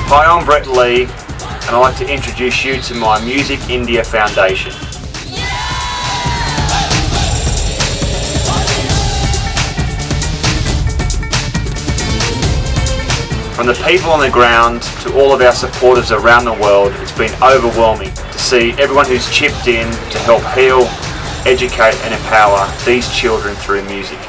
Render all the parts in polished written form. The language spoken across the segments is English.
Hi, I'm Brett Lee, and I'd like to introduce you to my Music India Foundation. From the people on the ground to all of our supporters around the world, it's been overwhelming to see everyone who's chipped in to help heal, educate and empower these children through music.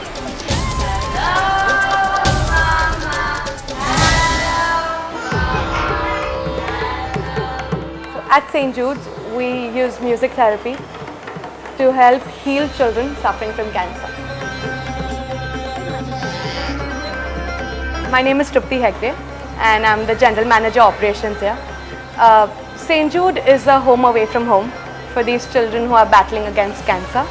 At St. Jude's, we use music therapy to help heal children suffering from cancer. My name is Trupti Hegde and I'm the General Manager Operations here. St. Jude is a home away from home for these children who are battling against cancer.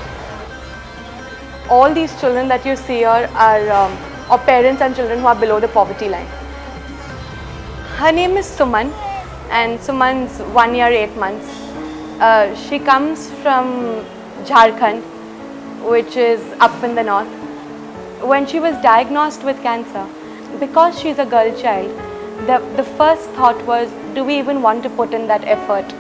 All these children that you see here are parents and children who are below the poverty line. Her name is Suman. And Suman's 1 year, 8 months. She comes from Jharkhand, which is up in the north. When she was diagnosed with cancer, because she's a girl child, the first thought was, do we even want to put in that effort?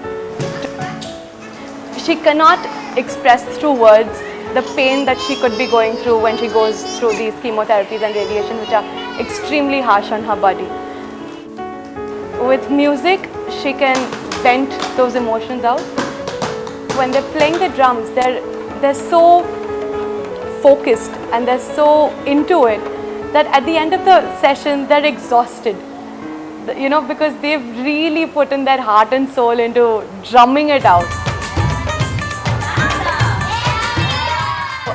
She cannot express through words the pain that she could be going through when she goes through these chemotherapies and radiation, which are extremely harsh on her body. With music, she can vent those emotions out. When they're playing the drums, they're so focused and they're so into it that at the end of the session, they're exhausted. You know, because they've really put in their heart and soul into drumming it out.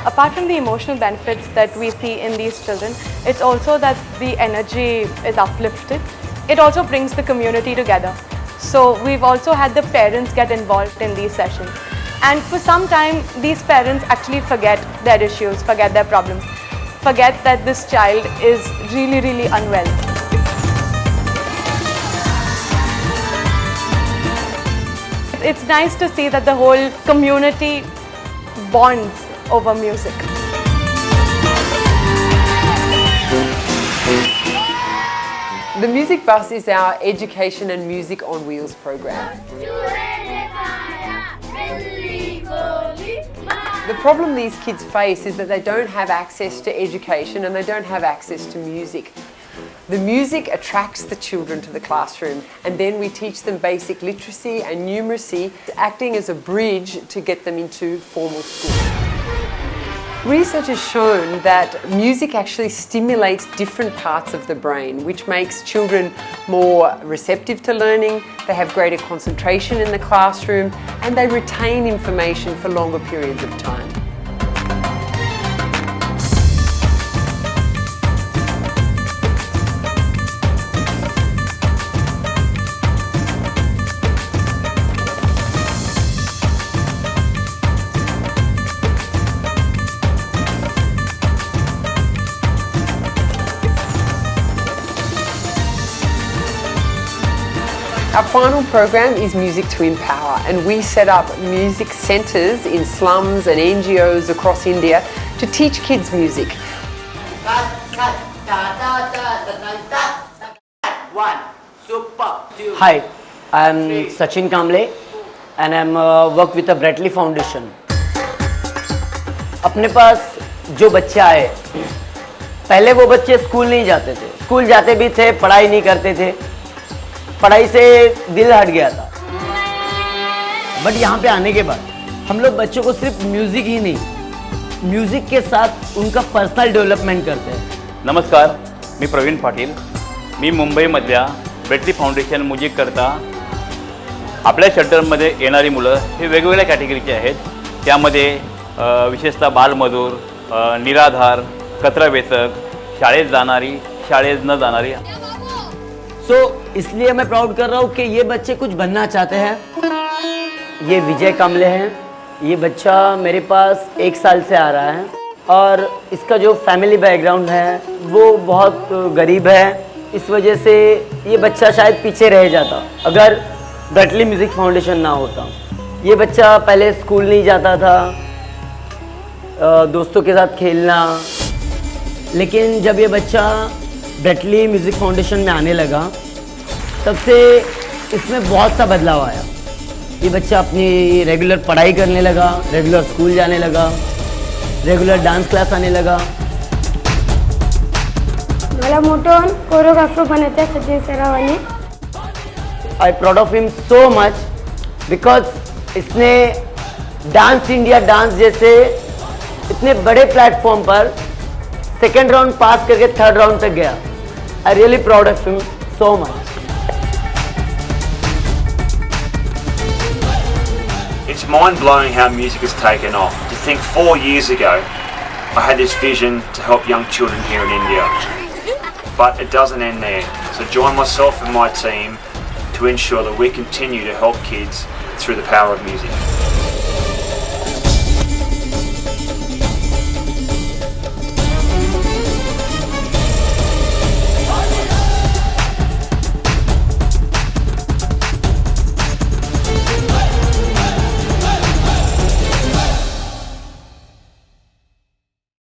Apart from the emotional benefits that we see in these children, it's also that the energy is uplifted. It also brings the community together. So we've also had the parents get involved in these sessions. And for some time, these parents actually forget their issues, forget their problems, forget that this child is really, really unwell. It's nice to see that the whole community bonds over music. The Music Bus is our education and music on wheels program. The problem these kids face is that they don't have access to education and they don't have access to music. The music attracts the children to the classroom, and then we teach them basic literacy and numeracy, acting as a bridge to get them into formal school. Research has shown that music actually stimulates different parts of the brain, which makes children more receptive to learning, they have greater concentration in the classroom, and they retain information for longer periods of time. Our final program is Music to Empower, and we set up music centres in slums and NGOs across India to teach kids music. Hi, I am Sachin Kamble and I am work with the Brett Lee Foundation. अपने पास जो बच्चे आए, पहले वो बच्चे school नहीं जाते थे, स्कूल जाते भी थे, पढ़ाई नहीं करते थे, पढ़ाई से दिल हट गया था। बट यहाँ पे आने के बाद हम लोग बच्चों को सिर्फ म्यूजिक ही नहीं, म्यूजिक के साथ उनका पर्सनल डेव्हलपमेंट करते हैं। नमस्कार, मी प्रवीण पाटील, मी मुंबईमधल्या ब्रेट ली फाउंडेशन म्युझिक करता आपल्या शेल्टरमध्ये येणारी मुलं हे वेगवेगळ्या कॅटेगरीचे आहेत। त्यामध्ये विशेषतः बालमजूर, निराधार, कचरावेचक, शाळेत जाणारी, शाळेत न जाणारी। इसलिए मैं प्राउड कर रहा हूँ कि ये बच्चे कुछ बनना चाहते हैं। ये विजय कामले हैं, ये बच्चा मेरे पास 1 साल से आ रहा है और इसका जो फैमिली बैकग्राउंड है वो बहुत गरीब है। इस वजह से ये बच्चा शायद पीछे रह जाता अगर ब्रेट ली म्यूज़िक फाउंडेशन ना होता। ये बच्चा पहले स्कूल नहीं जाता था, दोस्तों के साथ खेलना, लेकिन जब ये बच्चा ब्रेट ली म्यूज़िक फाउंडेशन में आने लगा तब से इसमें बहुत सा बदलाव आया। ये बच्चा अपनी रेगुलर पढ़ाई करने लगा, रेगुलर स्कूल जाने लगा, रेगुलर डांस क्लास आने लगा। मला मोठं कोरिओग्राफर बनायचं आहे सचिन सरावाने। I proud of him so much because इसने डांस इंडिया डांस जैसे इतने बड़े प्लेटफॉर्म पर सेकेंड राउंड पास करके थर्ड राउंड तक गया। I really proud of him so much. It's mind-blowing how music has taken off. To think 4 years ago, I had this vision to help young children here in India. But it doesn't end there. So join myself and my team to ensure that we continue to help kids through the power of music.